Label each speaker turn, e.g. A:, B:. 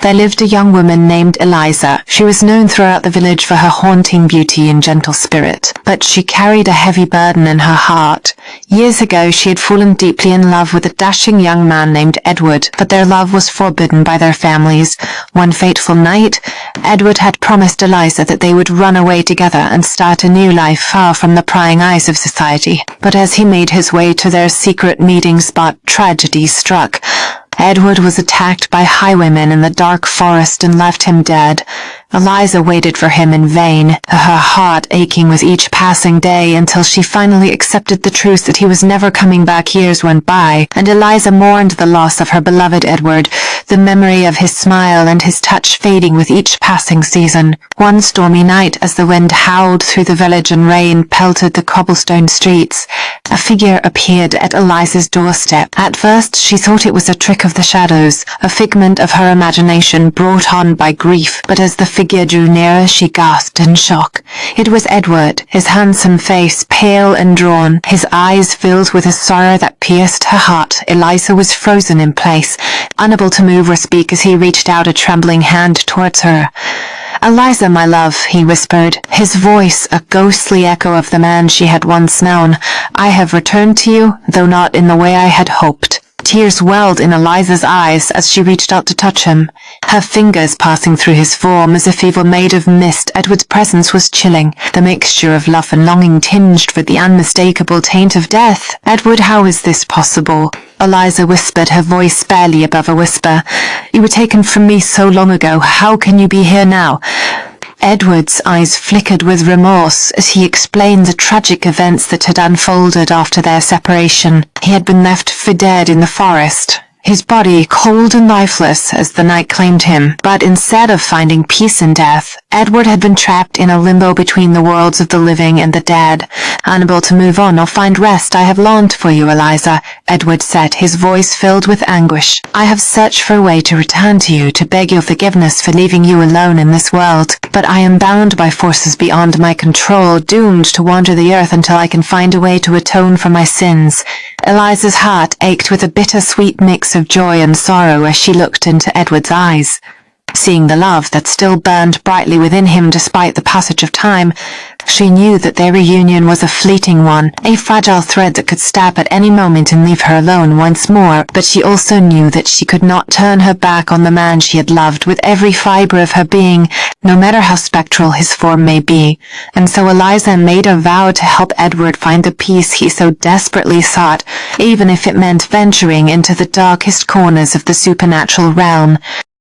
A: there lived a young woman named Eliza. She was known throughout the village for her haunting beauty and gentle spirit, but she carried a heavy burden in her heart. Years ago, she had fallen deeply in love with a dashing young man named Edward, but their love was forbidden by their families. One fateful night, Edward had promised Eliza that they would run away together and start a new life far from the prying eyes of society. But as he made his way to their secret meeting spot, tragedy struck. Edward was attacked by highwaymen in the dark forest and left him dead. Eliza waited for him in vain, her heart aching with each passing day until she finally accepted the truth that he was never coming back. Years went by, and Eliza mourned the loss of her beloved Edward, the memory of his smile and his touch fading with each passing season. One stormy night, as the wind howled through the village and rain pelted the cobblestone streets, a figure appeared at Eliza's doorstep. At first, she thought it was a trick of the shadows, a figment of her imagination brought on by grief, but as the figure drew nearer, she gasped in shock. It was Edward, his handsome face pale and drawn, his eyes filled with a sorrow that pierced her heart. Eliza was frozen in place, unable to move or speak as he reached out a trembling hand towards her. "Eliza, my love," he whispered, his voice a ghostly echo of the man she had once known. "I have returned to you, though not in the way I had hoped." Tears welled in Eliza's eyes as she reached out to touch him, her fingers passing through his form as if he were made of mist. Edward's presence was chilling, the mixture of love and longing tinged with the unmistakable taint of death. "Edward, how is this possible?" Eliza whispered, her voice barely above a whisper. "You were taken from me so long ago. How can you be here now?" Edward's eyes flickered with remorse as he explained the tragic events that had unfolded after their separation. He had been left for dead in the forest, his body cold and lifeless as the night claimed him. But instead of finding peace in death, Edward had been trapped in a limbo between the worlds of the living and the dead, unable to move on or find rest. "I have longed for you, Eliza," Edward said, his voice filled with anguish. "I have searched for a way to return to you, to beg your forgiveness for leaving you alone in this world. But I am bound by forces beyond my control, doomed to wander the earth until I can find a way to atone for my sins." Eliza's heart ached with a bittersweet mix of joy and sorrow as she looked into Edward's eyes. Seeing the love that still burned brightly within him despite the passage of time, she knew that their reunion was a fleeting one, a fragile thread that could snap at any moment and leave her alone once more. But she also knew that she could not turn her back on the man she had loved with every fiber of her being, no matter how spectral his form may be. And so Eliza made a vow to help Edward find the peace he so desperately sought, even if it meant venturing into the darkest corners of the supernatural realm.